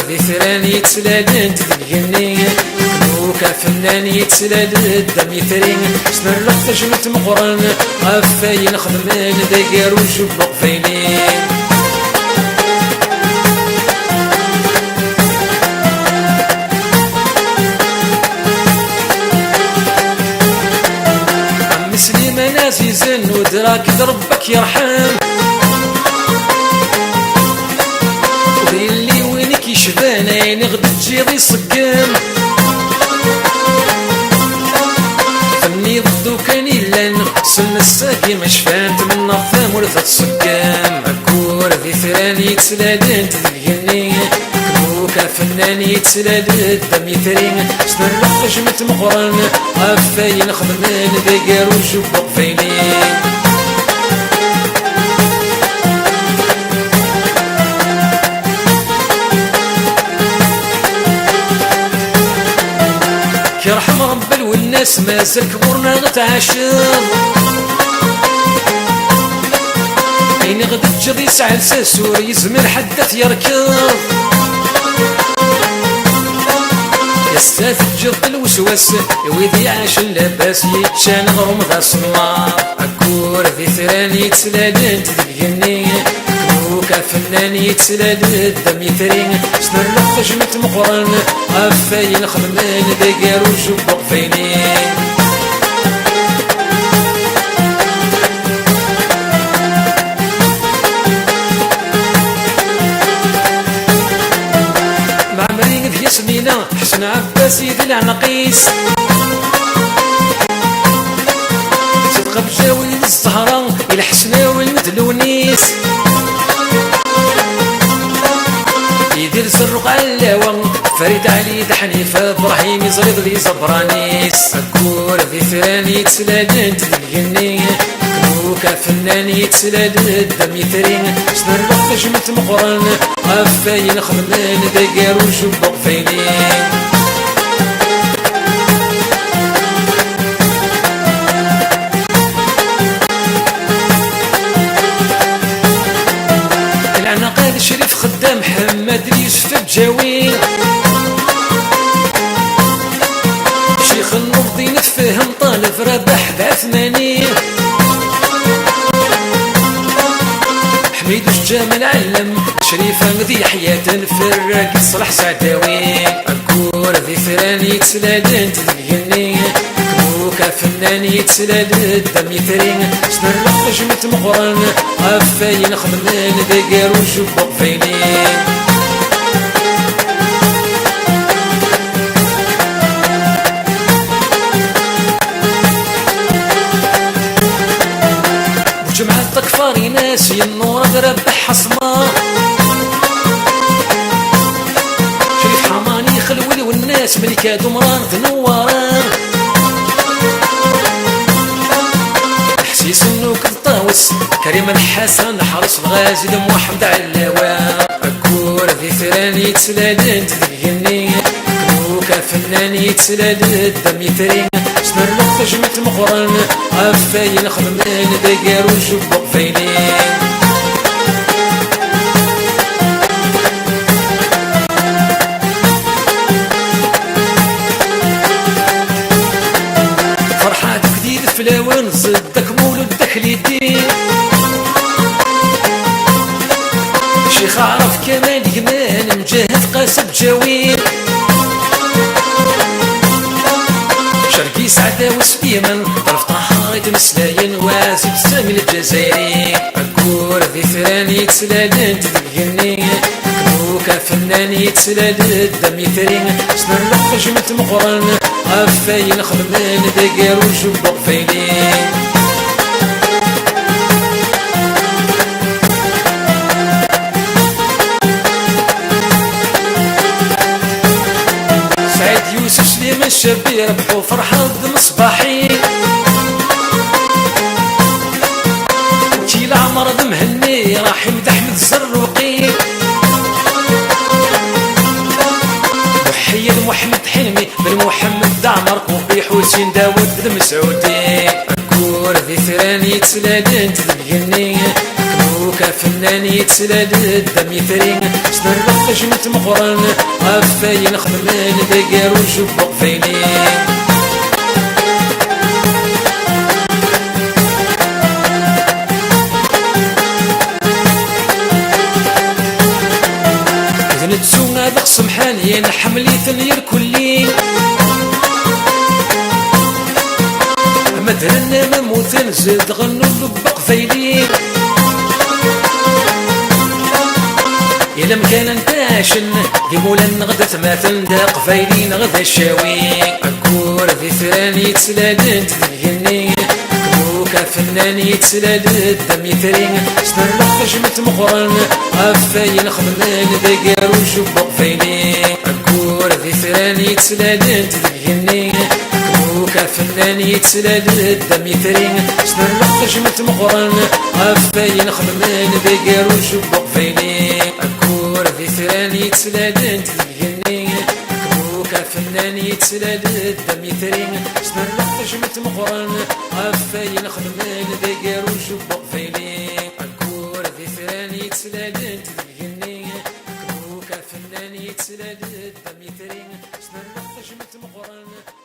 ذي ثران يتسلال تذقني وكفنان يتسلال الدم يثرين سنر لخ جمت مقرن غفاين خدمان داير وجبق فينين عم سليمان عزيزا ودراك ربك يرحم اللي وينك يشبان عيني غدا تجي ضي صقام فني ضدو كان يلان سن الساقي ما شفانت من نظام ورثة الصقام أكور ذي ثران يتسلالن تذقني كنوكا فنان يتسلال الدم يثرين سنر لخ جمت مقرن غفاين خدمان داير وجبق فينين يرحم رب والناس مازال كبرنا غتعاشر عيني غدا تجري يسعى لساسور يزمن حدث يركض يستاذ جرد الوسواس ويذي عاش اللباس يتشان غرم ذا صلاة أكور ذي ثران يتسلالن تذقني كنوكا فنان يتسلال الدم يثرين سنر لخ جمت مقرن غفاين خدمان داير وجبق فينين مع مريض ياسمينة حسن عباس يدي العنقيس صدق بجاوي الزهرة الحسنة والمدلونيس يدير زرق علاوة فريد علي حنيفة ابراهيم يزرد لي زبرانيس أكور ذي ثران يتسلالن تذقني كنوكا فنان يتسلال الدم يثرين سنر لخ جمت مقرن غفاين خدمان داير وجبق فينين العنقاد شريف خدام محمد يوسف بجاوين شيخ النبضي نتفهم طالب ربح ب80 حميد الجمال علم شريفة ذي حياة فرق صلح سعداوي أكور ذي ثران يتسلالن تذقني كنوكا فنان يتسلال الدم يثرين سنر لخ جمت مقرن غفاين خدمان داير وجبق فينين جمعة تكفاري ناس النور ربح حصمة شريف حماني خلولي والناس ملكة دمران تنوران حسيس النوك الطاوس كريم الحسن حرس الغازي دم وحمد علاوة أكور ذي ثران يتسلالن تذقني كنوكا فنان يتسلال الدم يثرين سنر لخ جمت مقرن غفاين خدمان داير وجبق فينين فرحاتك جديد فلاوان زدك مولود دخليتين شيخ عرف كمال يمان مجاهد قاسب جاوين شرقي سعدة وسليمان طرف طهايد مسلاين وازيد سامي الجزائري أكور ذي ثران يتسلالن تذقني كنوكا فنان يتسلال الدم يثرين سنر لخ جمت مقرن غفاين خدمان داير وجبق فينين سعيد يوسف سليمان الشابي ربحو فرحة ضد مصباحي وكي العمر ذ مهني راح يمدح أحمد الزروقي وحيد محمد حلمي بن محمد دعمر وبي حسين داود المسعودي أكور ذي ثران يتسلالن تذقني فنان يتسلال الدم يثرين سنرق جمت مقرن غفاين خدمان دقار وجبق فاينين نتسونا ذق سمحانين حملي ثنير كلين مدرنا مموتن زد غنو لبق فايلين إلا مكان نتاشن دي مولا غدا ثماثن داق فايلين غدا الشاوي أكور ذي ثراني يتسلالن تدقني كبوكا فنان يتسلال الدم يثرين سنرق جمت مقرن غفاين خدمان دقار وجبق فايلين أكور ذي ثراني يتسلالن تدقني كبوكا فنان يتسلال الدم يثرين سنرق جمت مقرن غفاين خدمان دقار وجبق فايلين أكور ذي ثراني يتسلالن تدقني كبوكا فنان يتسلال الدم يثرين سنرق جمت مقرن غفاين خدمان دقار وجبق فايلين أكور ذي ثراني يتسلالن تدقني كبوكا فنان يتسلال الدم يثرين سنرق جمت مقرن